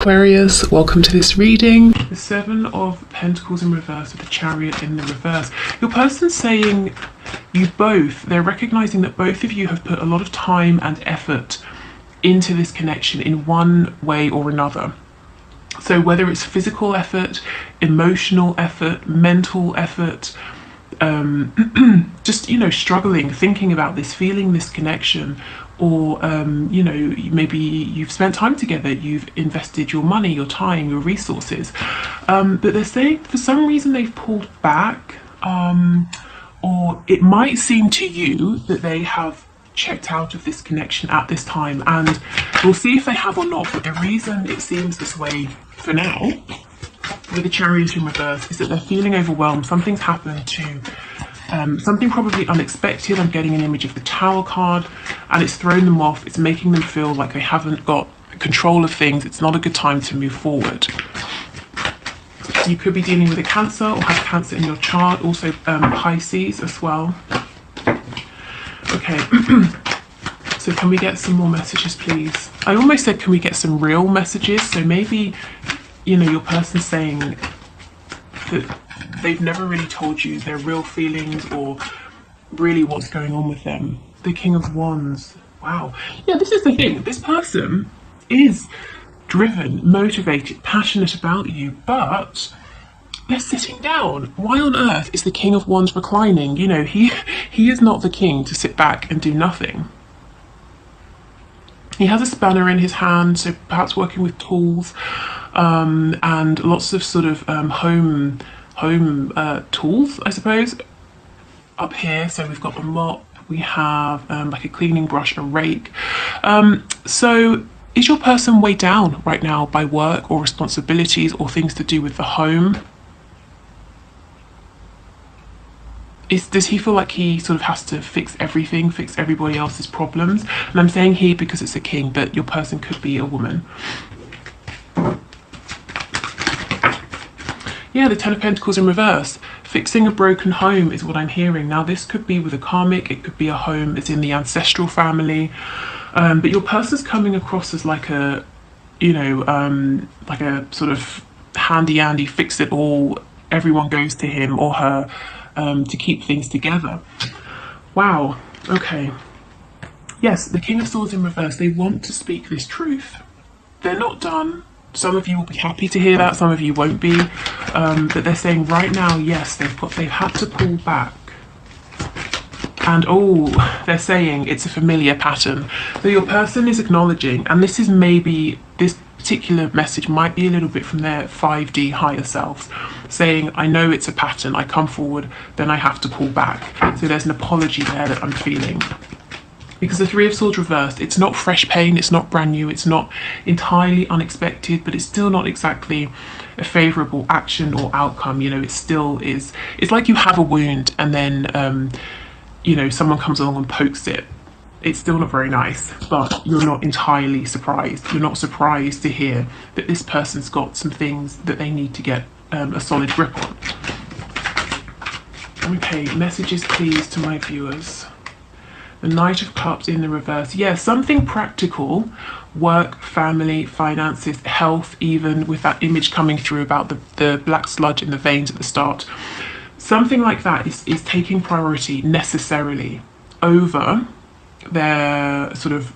Aquarius, welcome to this reading. The Seven of Pentacles in reverse with the Chariot in the reverse. Your person's saying they're recognizing that both of you have put a lot of time and effort into this connection in one way or another. So whether it's physical effort, emotional effort, mental effort, just, struggling, thinking about this, feeling this connection, or, maybe you've spent time together, you've invested your money, your time, your resources. But they're saying for some reason they've pulled back, or it might seem to you that they have checked out of this connection at this time, and we'll see if they have or not. But the reason it seems this way for now with the Chariot in reverse is that they're feeling overwhelmed. Something's happened to something probably unexpected. I'm getting an image of the Tower card, and it's thrown them off. It's making them feel like they haven't got control of things. It's not a good time to move forward. You could be dealing with a Cancer or have Cancer in your chart, also Pisces as well. Okay, so can we get some more messages, please? I almost said, can we get some real messages? So maybe, your person's saying that they've never really told you their real feelings or really what's going on with them. The King of Wands. Wow. Yeah, this is the thing. This person is driven, motivated, passionate about you, but they're sitting down. Why on earth is the King of Wands reclining? He is not the king to sit back and do nothing. He has a spanner in his hand, so perhaps working with tools, and lots of sort of home tools, I suppose, up here. So we've got a mop, we have like a cleaning brush, a rake. So is your person weighed down right now by work or responsibilities or things to do with the home? Does he feel like he sort of has to fix everything, fix everybody else's problems? And I'm saying he because it's a king, but your person could be a woman. Yeah, the Ten of Pentacles in reverse. Fixing a broken home is what I'm hearing. Now, this could be with a karmic. It could be a home as in the ancestral family. But your person's coming across as like a, like a sort of handy-andy, fix-it-all. Everyone goes to him or her to keep things together. Wow. Okay. Yes, the King of Swords in reverse. They want to speak this truth. They're not done. Some of you will be happy to hear that, some of you won't be. But they're saying right now, yes, they've had to pull back. And they're saying it's a familiar pattern. So your person is acknowledging, and this is maybe, this particular message might be a little bit from their 5D higher selves, saying, I know it's a pattern, I come forward, then I have to pull back. So there's an apology there that I'm feeling. Because the Three of Swords reversed, it's not fresh pain, it's not brand new, it's not entirely unexpected, but it's still not exactly a favourable action or outcome. It still is. It's like you have a wound and then, someone comes along and pokes it. It's still not very nice, but you're not entirely surprised. You're not surprised to hear that this person's got some things that they need to get a solid grip on. Okay, messages please to my viewers. The Knight of Cups in the reverse. Yeah, something practical, work, family, finances, health, even with that image coming through about the black sludge in the veins at the start. Something like that is taking priority necessarily over their sort of,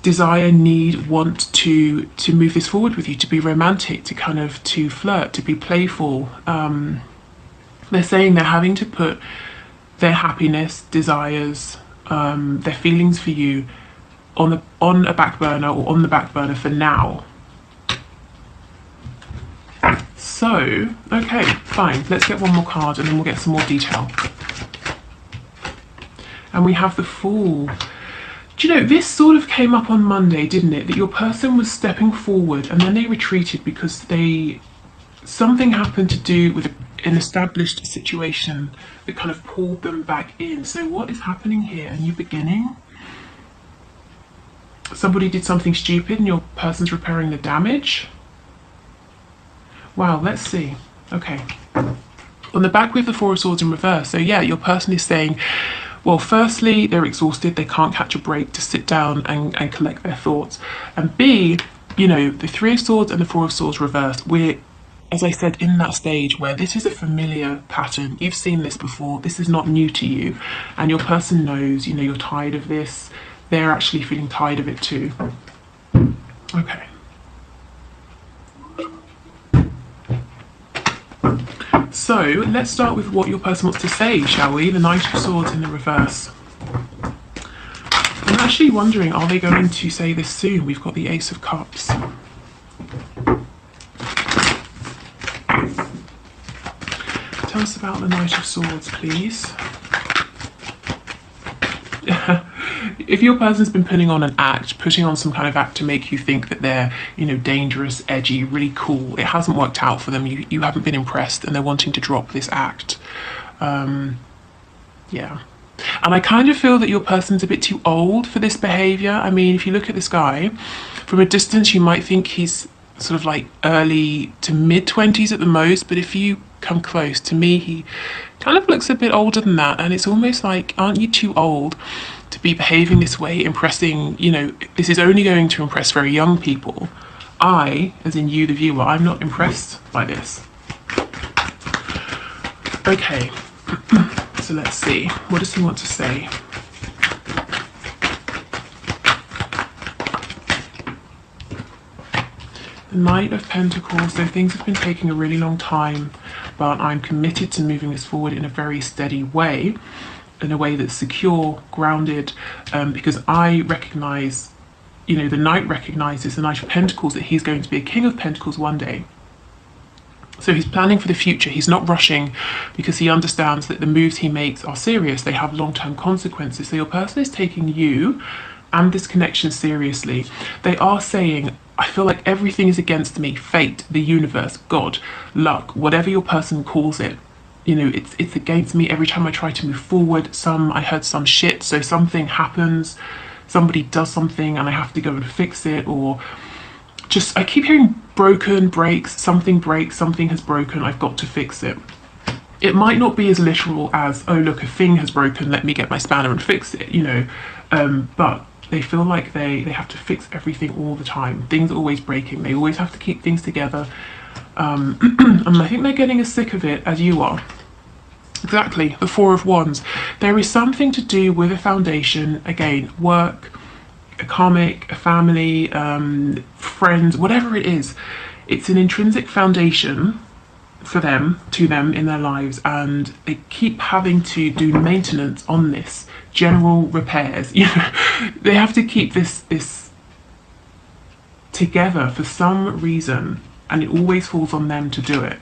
desire, need, want to move this forward with you, to be romantic, to flirt, to be playful. They're saying they're having to put their happiness, desires, their feelings for you on a back burner or on the back burner for now. So, okay, fine. Let's get one more card and then we'll get some more detail. And we have the Fool. Do you know, this sort of came up on Monday, didn't it? That your person was stepping forward and then they retreated because something happened to do with an established situation that kind of pulled them back in. So what is happening here? A new beginning? Somebody did something stupid and your person's repairing the damage? Wow, let's see. Okay. On the back we have the Four of Swords in reverse. So yeah, your person is saying, Well, firstly, they're exhausted. They can't catch a break to sit down and collect their thoughts. And B, you know, the Three of Swords and the Four of Swords reversed. We're, as I said, in that stage where this is a familiar pattern. You've seen this before. This is not new to you. And your person knows, you know, you're tired of this. They're actually feeling tired of it too. Okay. So let's start with what your person wants to say, shall we? The Knight of Swords in the reverse. I'm actually wondering, are they going to say this soon? We've got the Ace of Cups. Tell us about the Knight of Swords, please. If your person's been putting on some kind of act to make you think that they're, you know, dangerous, edgy, really cool, it hasn't worked out for them, you haven't been impressed, and they're wanting to drop this act. Yeah. And I kind of feel that your person's a bit too old for this behaviour. I mean, if you look at this guy, from a distance you might think he's sort of like early to mid-20s at the most, but if you come close, to me he kind of looks a bit older than that, and it's almost like, aren't you too old to be behaving this way, impressing, you know, this is only going to impress very young people. I, as in you the viewer, I'm not impressed by this. Okay, so let's see, what does he want to say? The Knight of Pentacles, so things have been taking a really long time, but I'm committed to moving this forward in a very steady way, in a way that's secure, grounded, because I recognise, you know, the Knight recognises, the Knight of Pentacles, that he's going to be a King of Pentacles one day. So he's planning for the future. He's not rushing because he understands that the moves he makes are serious. They have long-term consequences. So your person is taking you and this connection seriously. They are saying, I feel like everything is against me. Fate, the universe, God, luck, whatever your person calls it. You know, it's against me every time I try to move forward. I heard some shit, so something happens, somebody does something and I have to go and fix it, or just, I keep hearing broken, breaks, something has broken, I've got to fix it. It might not be as literal as, oh look, a thing has broken, let me get my spanner and fix it, you know, but they feel like they have to fix everything all the time. Things are always breaking, they always have to keep things together. And I think they're getting as sick of it as you are. Exactly, the Four of Wands. There is something to do with a foundation, again, work, a karmic, a family, friends, whatever it is. It's an intrinsic foundation for them, to them in their lives, and they keep having to do maintenance on this, general repairs. You know, they have to keep this together for some reason, and it always falls on them to do it.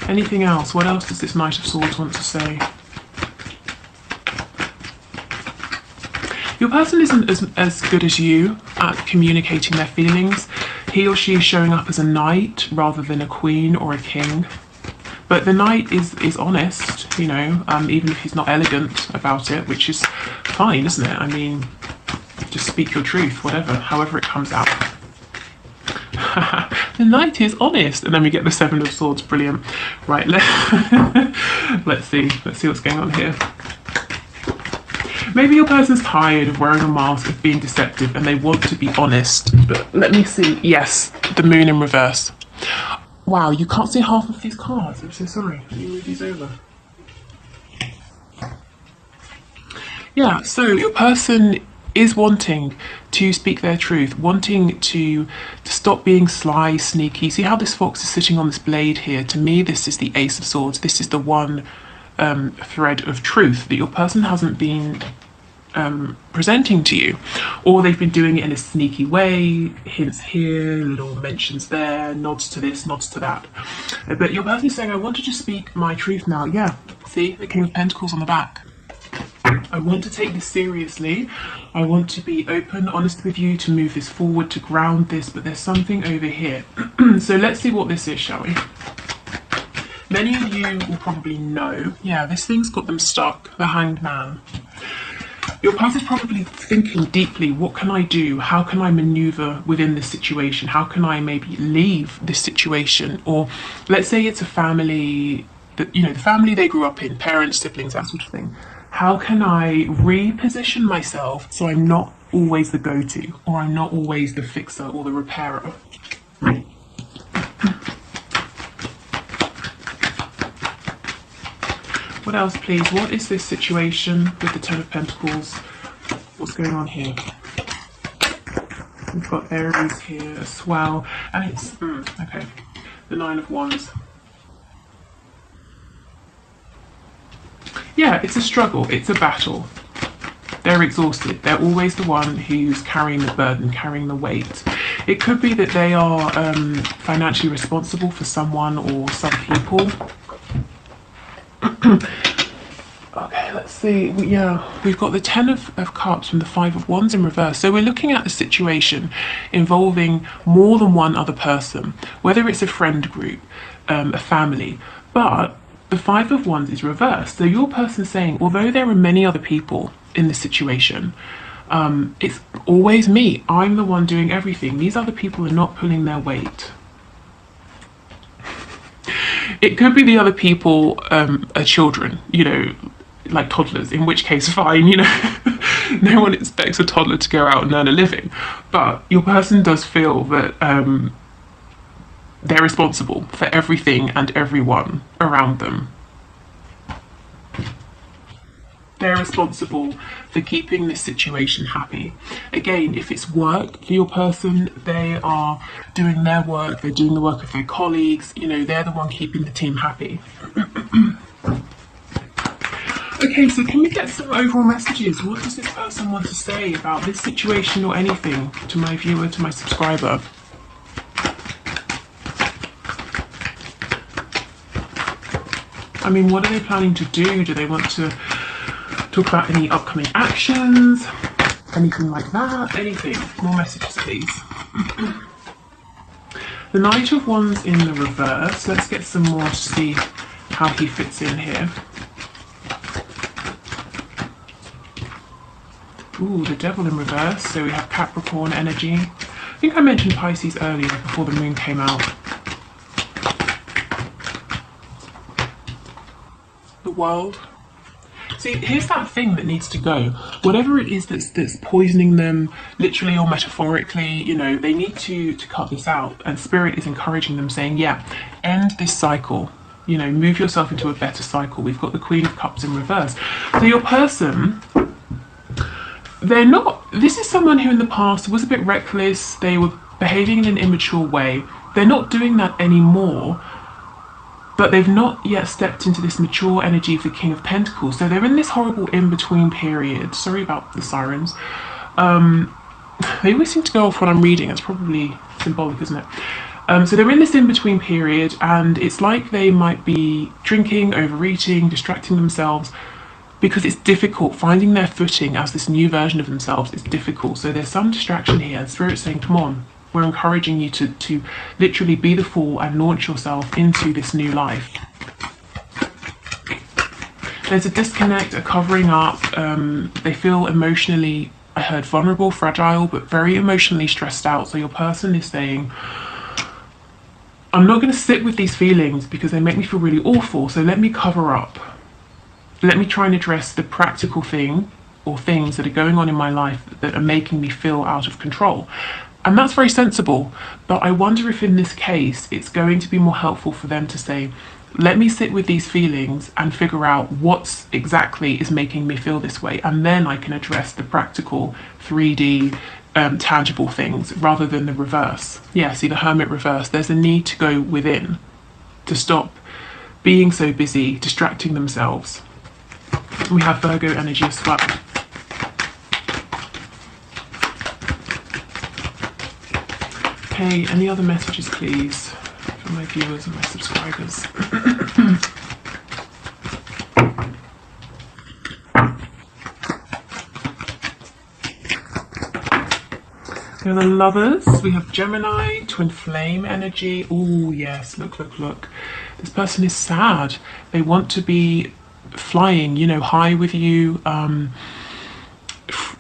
Anything else? What else does this Knight of Swords want to say? Your person isn't as good as you at communicating their feelings. He or she is showing up as a knight rather than a queen or a king. But the knight is honest, you know, even if he's not elegant about it, which is fine, isn't it? I mean, just speak your truth, whatever, however it comes out. The knight is honest, and then we get the Seven of Swords. Brilliant. Right, let's see what's going on here. Maybe your person's tired of wearing a mask, of being deceptive, and they want to be honest. But let me see. Yes, the Moon in reverse. Wow, you can't see half of these cards. I'm so sorry. Let me move these over. Yeah, so your person is wanting to speak their truth, wanting to stop being sly, sneaky. See how this fox is sitting on this blade here? To me, this is the Ace of Swords. This is the one thread of truth that your person hasn't been presenting to you, or they've been doing it in a sneaky way, hints here, little mentions there, nods to this, nods to that. But your person is saying, I want to just speak my truth now. Yeah, see, the King of Pentacles on the back. I want to take this seriously. I want to be open, honest with you, to move this forward, to ground this, but there's something over here. So let's see what this is, shall we? Many of you will probably know, yeah, this thing's got them stuck, the Hanged Man. Your person's probably thinking deeply, what can I do? How can I maneuver within this situation? How can I maybe leave this situation? Or let's say it's a family the family they grew up in, parents, siblings, that sort of thing. How can I reposition myself so I'm not always the go-to, or I'm not always the fixer or the repairer? What else, please? What is this situation with the Ten of Pentacles? What's going on here? We've got Aries here as well, and it's okay. The Nine of Wands. Yeah, it's a struggle. It's a battle. They're exhausted. They're always the one who's carrying the burden, carrying the weight. It could be that they are financially responsible for someone or some people. Okay, let's see. Yeah, we've got the Ten of Cups from the Five of Wands in reverse. So we're looking at a situation involving more than one other person, whether it's a friend group, a family. But the Five of Wands is reversed. So your person's saying, although there are many other people in this situation, it's always me. I'm the one doing everything. These other people are not pulling their weight. It could be the other people are children, like toddlers, in which case fine, no one expects a toddler to go out and earn a living. But your person does feel that they're responsible for everything and everyone around them. They're responsible for keeping this situation happy. Again, if it's work for your person, they are doing their work, they're doing the work of their colleagues, they're the one keeping the team happy. Okay, so can we get some overall messages? What does this person want to say about this situation or anything to my viewer, to my subscriber? I mean, what are they planning to do? Do they want to talk about any upcoming actions? Anything like that? Anything? More messages, please. The Knight of Wands in the reverse. Let's get some more to see how he fits in here. Ooh, the Devil in reverse. So we have Capricorn energy. I think I mentioned Pisces earlier before the moon came out. The World. See, here's that thing that needs to go. Whatever it is that's poisoning them, literally or metaphorically, they need to cut this out. And Spirit is encouraging them, saying, yeah, end this cycle. Move yourself into a better cycle. We've got the Queen of Cups in reverse. So your person, they're not, this is someone who in the past was a bit reckless. They were behaving in an immature way. They're not doing that anymore. But they've not yet stepped into this mature energy of the King of Pentacles. So they're in this horrible in-between period. Sorry about the sirens. They always seem to go off when I'm reading. It's probably symbolic, isn't it? So they're in this in-between period, and it's like they might be drinking, overeating, distracting themselves, because it's difficult. Finding their footing as this new version of themselves is difficult. So there's some distraction here. Spirit's saying, come on. We're encouraging you to literally be the fool and launch yourself into this new life. There's a disconnect, a covering up. They feel emotionally, I heard vulnerable, fragile, but very emotionally stressed out. So your person is saying, I'm not going to sit with these feelings because they make me feel really awful. So let me cover up. Let me try and address the practical thing or things that are going on in my life that are making me feel out of control. And that's very sensible, but I wonder if in this case it's going to be more helpful for them to say, let me sit with these feelings and figure out what exactly is making me feel this way, and then I can address the practical 3D tangible things rather than the reverse. Yeah, see the Hermit reverse. There's a need to go within, to stop being so busy, distracting themselves. We have Virgo energy as well. Okay, any other messages, please, for my viewers and my subscribers? So the Lovers, we have Gemini, Twin Flame energy. Oh yes, look. This person is sad. They want to be flying, high with you,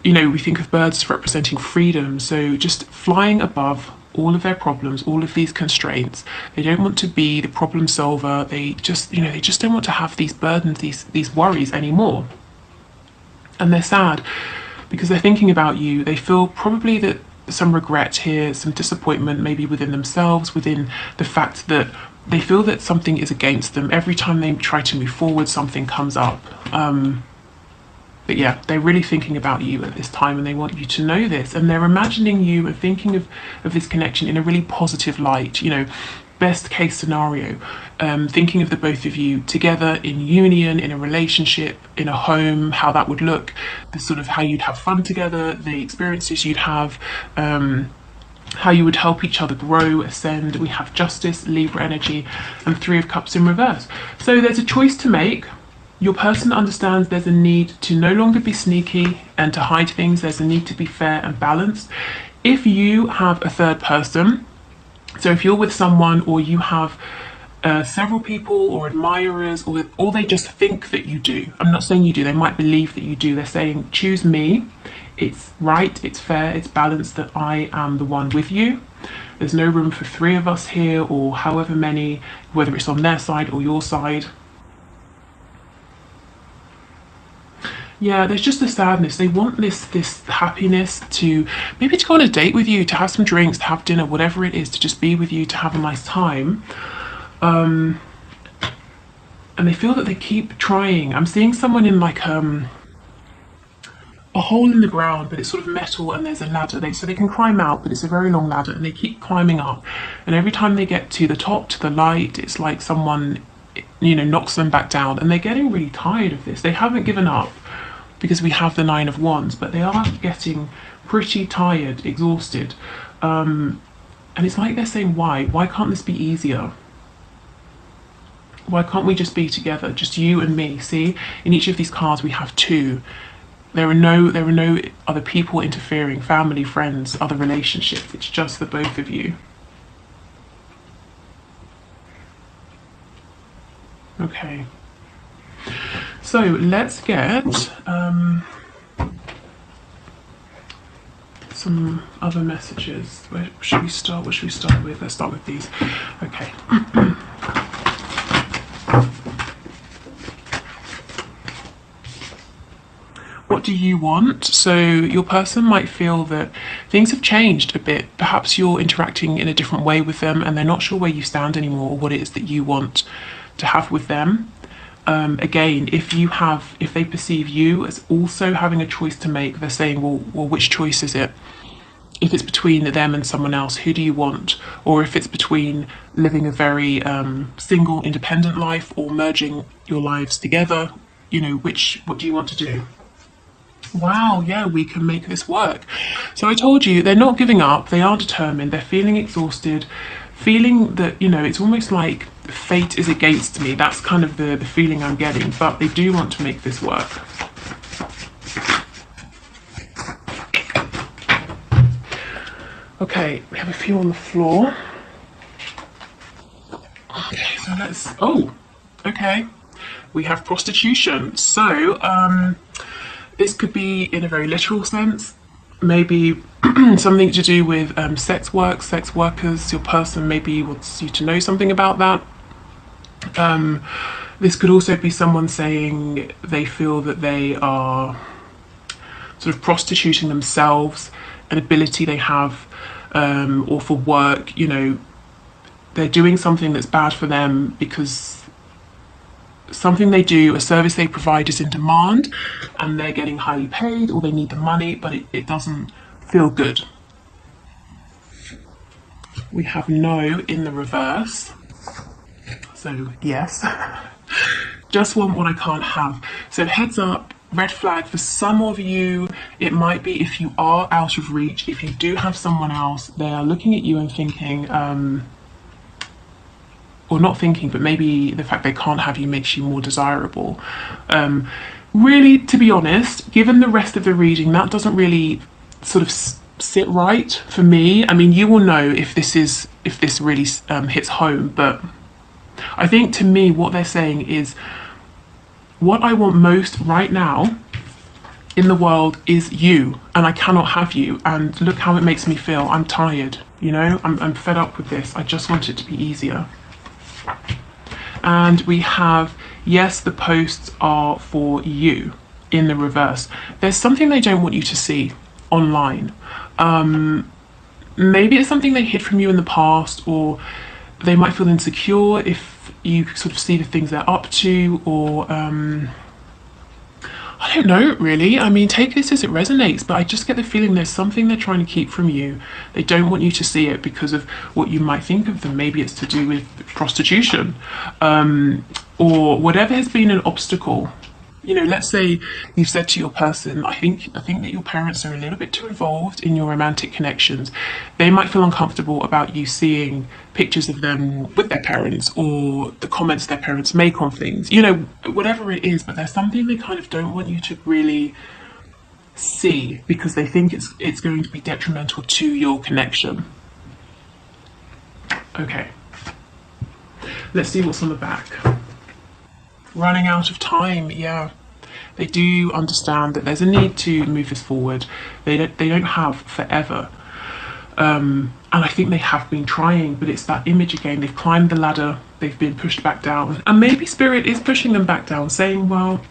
you know, we think of birds representing freedom, so just flying above all of their problems, all of these constraints. They don't want to be the problem solver. They just, you know, they just don't want to have these burdens, these worries anymore. And they're sad because they're thinking about you. They feel probably that some regret here, some disappointment maybe within themselves, within the fact that they feel that something is against them. Every time they try to move forward, something comes up. But yeah, they're really thinking about you at this time, and they want you to know this. And they're imagining you and thinking of this connection in a really positive light, you know, best case scenario. Thinking of the both of you together in union, in a relationship, in a home, how that would look, the sort of how you'd have fun together, the experiences you'd have, how you would help each other grow, ascend. We have Justice, Libra energy, and Three of Cups in reverse. So there's a choice to make. Your person understands there's a need to no longer be sneaky and to hide things. There's a need to be fair and balanced. If you have a third person, so if you're with someone or you have several people or admirers, or they just think that you do. I'm not saying you do, they might believe that you do. They're saying, choose me. It's right, it's fair, it's balanced that I am the one with you. There's no room for three of us here or however many, whether it's on their side or your side. Yeah, there's just a sadness. They want this happiness to maybe to go on a date with you, to have some drinks, to have dinner, whatever it is, to just be with you, to have a nice time. And they feel that they keep trying. I'm seeing someone in like a hole in the ground, but it's sort of metal, and there's a ladder. So they can climb out, but it's a very long ladder, and they keep climbing up. And every time they get to the top, to the light, it's like someone, you know, knocks them back down, and they're getting really tired of this. They haven't given up, because we have the Nine of Wands, but they are getting pretty tired, exhausted. And it's like they're saying, why? Why can't this be easier? Why can't we just be together, just you and me? See, in each of these cards we have two. There are no other people interfering, family, friends, other relationships. It's just the both of you. Okay. So let's get some other messages. Where should we start? What should we start with? Let's start with these. Okay. What do you want? So your person might feel that things have changed a bit. Perhaps you're interacting in a different way with them, and they're not sure where you stand anymore, or what it is that you want to have with them. Again, if they perceive you as also having a choice to make, they're saying, well, which choice is it? If it's between them and someone else, who do you want? Or if it's between living a very single, independent life, or merging your lives together, you know, what do you want to do? Wow, yeah, we can make this work. So I told you, they're not giving up. They are determined. They're feeling exhausted, feeling that, you know, it's almost like fate is against me. That's kind of the feeling I'm getting, but they do want to make this work. Okay, we have a few on the floor. Okay, so okay. We have prostitution. So, this could be in a very literal sense, maybe something to do with sex workers. Your person maybe wants you to know something about that. This could also be someone saying they feel that they are sort of prostituting themselves, an ability they have, or for work, you know, they're doing something that's bad for them because something they do, a service they provide is in demand, and they're getting highly paid, or they need the money, but it doesn't feel good. We have no in the reverse. So yes, just want what I can't have. So heads up, red flag for some of you. It might be if you are out of reach, if you do have someone else, they are looking at you and thinking, or not thinking, but maybe the fact they can't have you makes you more desirable. Really, to be honest, given the rest of the reading, that doesn't really sort of sit right for me. I mean, you will know if this really hits home, but I think to me what they're saying is, what I want most right now in the world is you, and I cannot have you, and look how it makes me feel. I'm tired, you know, I'm fed up with this. I just want it to be easier. And we have, yes, the posts are for you in the reverse. There's something they don't want you to see online. Maybe it's something they hid from you in the past, or they might feel insecure if you sort of see the things they're up to, or I don't know really. I mean, take this as it resonates, but I just get the feeling there's something they're trying to keep from you. They don't want you to see it because of what you might think of them. Maybe it's to do with prostitution, or whatever has been an obstacle. You know, let's say you've said to your person, I think that your parents are a little bit too involved in your romantic connections. They might feel uncomfortable about you seeing pictures of them with their parents, or the comments their parents make on things, you know, whatever it is, but there's something they kind of don't want you to really see because they think it's going to be detrimental to your connection. Okay, let's see what's on the back. Running out of time, yeah. They do understand that there's a need to move this forward. They don't have forever. And I think they have been trying, but it's that image again. They've climbed the ladder, they've been pushed back down. And maybe Spirit is pushing them back down, saying, well,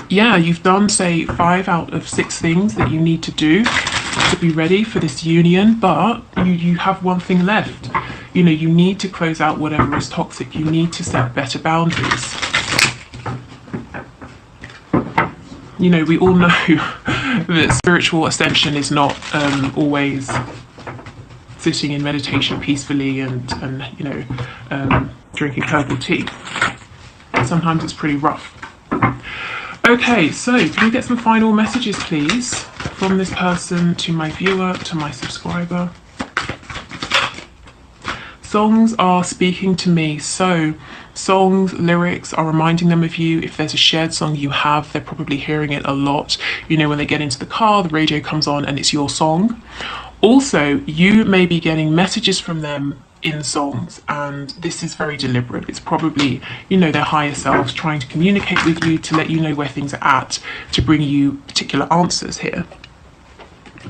yeah, you've done, say, 5 out of 6 things that you need to do to be ready for this union, but you have one thing left. You know, you need to close out whatever is toxic. You need to set better boundaries. You know, we all know that spiritual ascension is not always sitting in meditation peacefully and you know, drinking herbal tea. Sometimes it's pretty rough. Okay, so can we get some final messages, please, from this person to my viewer, to my subscriber? Songs are speaking to me. So songs, lyrics are reminding them of you. If there's a shared song you have, they're probably hearing it a lot. You know, when they get into the car, the radio comes on and it's your song. Also, you may be getting messages from them in songs, and this is very deliberate. It's probably, you know, their higher selves trying to communicate with you to let you know where things are at, to bring you particular answers here,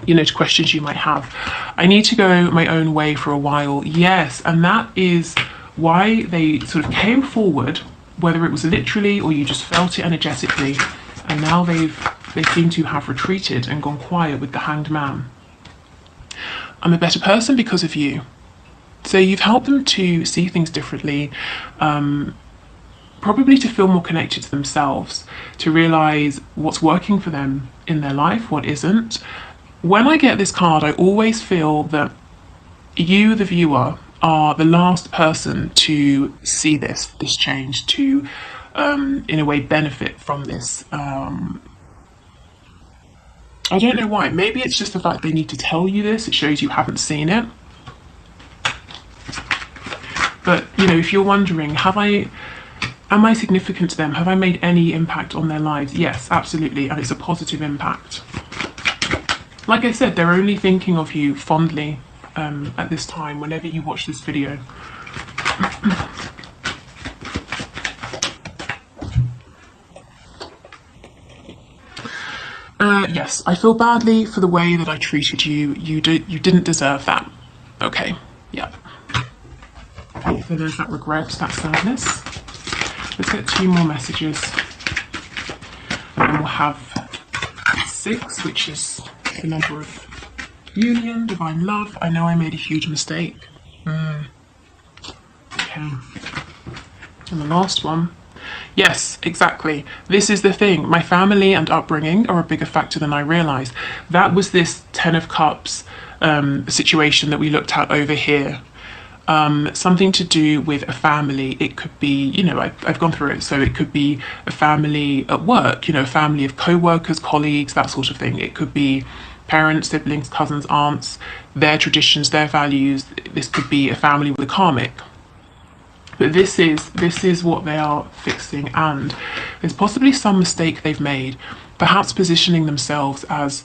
you know, to questions you might have. I need to go my own way for a while. Yes, and that is why they sort of came forward, whether it was literally or you just felt it energetically, and now they seem to have retreated and gone quiet with the Hanged Man. I'm a better person because of you. So you've helped them to see things differently, probably to feel more connected to themselves, to realize what's working for them in their life, what isn't. When I get this card, I always feel that you, the viewer, are the last person to see this change, to, in a way, benefit from this. I don't know why. Maybe it's just the fact they need to tell you this. It shows you haven't seen it. But, you know, if you're wondering, am I significant to them? Have I made any impact on their lives? Yes, absolutely. And it's a positive impact. Like I said, they're only thinking of you fondly at this time, whenever you watch this video. Yes, I feel badly for the way that I treated you. You didn't deserve that. Okay, yeah. Okay, so there's that regret, that sadness. Let's get 2 more messages. And then we'll have 6, which is the number of union, divine love. I know I made a huge mistake. Okay. And the last one. Yes, exactly. This is the thing. My family and upbringing are a bigger factor than I realised. That was this 10 of Cups situation that we looked at over here. Something to do with a family. It could be, you know, I've gone through it. So it could be a family at work, you know, a family of co-workers, colleagues, that sort of thing. It could be parents, siblings, cousins, aunts, their traditions, their values. This could be a family with a karmic. But this is what they are fixing, and there's possibly some mistake they've made, perhaps positioning themselves as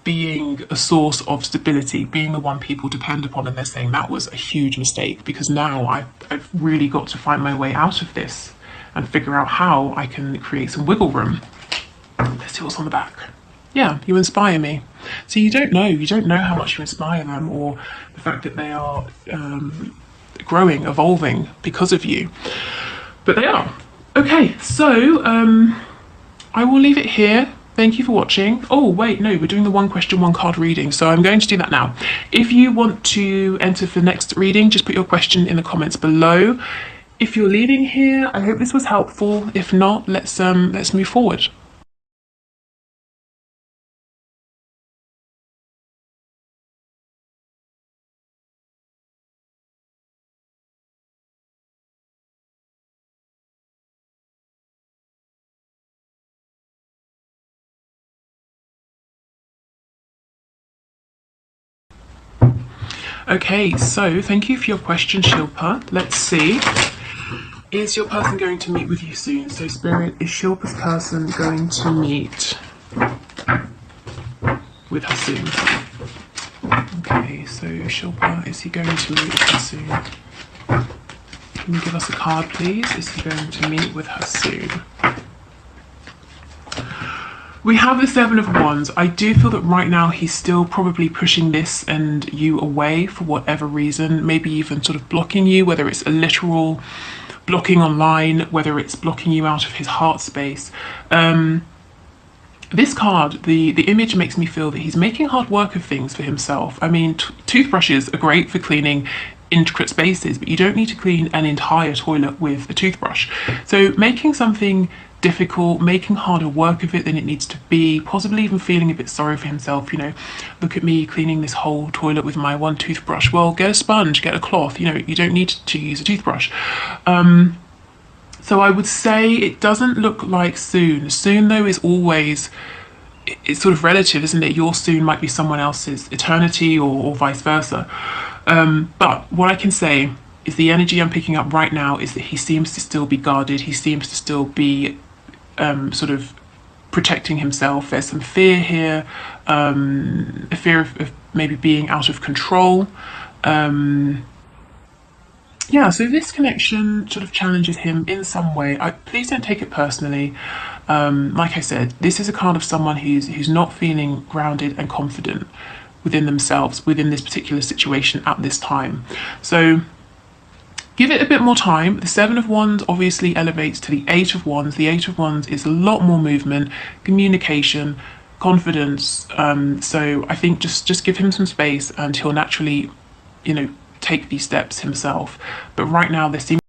being a source of stability, being the one people depend upon, and they're saying that was a huge mistake because now I've really got to find my way out of this and figure out how I can create some wiggle room. Let's see what's on the back. Yeah, you inspire me. So you don't know how much you inspire them, or the fact that they are growing, evolving because of you. But they are. Okay, so I will leave it here. Thank you for watching. Oh, wait, no, we're doing the one question, one card reading. So I'm going to do that now. If you want to enter for the next reading, just put your question in the comments below. If you're leaving here, I hope this was helpful. If not, let's move forward. Okay, so thank you for your question, Shilpa. Let's see. Is your person going to meet with you soon? So Spirit, is Shilpa's person going to meet with her soon? Okay, so Shilpa, is he going to meet with her soon? Can you give us a card, please? Is he going to meet with her soon? We have the Seven of Wands. I do feel that right now he's still probably pushing this and you away for whatever reason, maybe even sort of blocking you, whether it's a literal blocking online, whether it's blocking you out of his heart space. This card, the image makes me feel that he's making hard work of things for himself. I mean, toothbrushes are great for cleaning intricate spaces, but you don't need to clean an entire toilet with a toothbrush. So making something difficult, making harder work of it than it needs to be, possibly even feeling a bit sorry for himself, you know, look at me cleaning this whole toilet with my one toothbrush. Well, get a sponge, get a cloth, you know, you don't need to use a toothbrush. So I would say it doesn't look like soon. Soon though is always, it's sort of relative, isn't it? Your soon might be someone else's eternity, or vice versa. But what I can say is the energy I'm picking up right now is that he seems to still be guarded. He seems to still be sort of protecting himself. There's some fear here, a fear of maybe being out of control. Yeah, so this connection sort of challenges him in some way. Please don't take it personally. Like I said, this is a card of someone who's not feeling grounded and confident within themselves, within this particular situation at this time. So give it a bit more time. The Seven of Wands obviously elevates to the Eight of Wands. The Eight of Wands is a lot more movement, communication, confidence. So I think just give him some space and he'll naturally, you know, take these steps himself. But right now there seems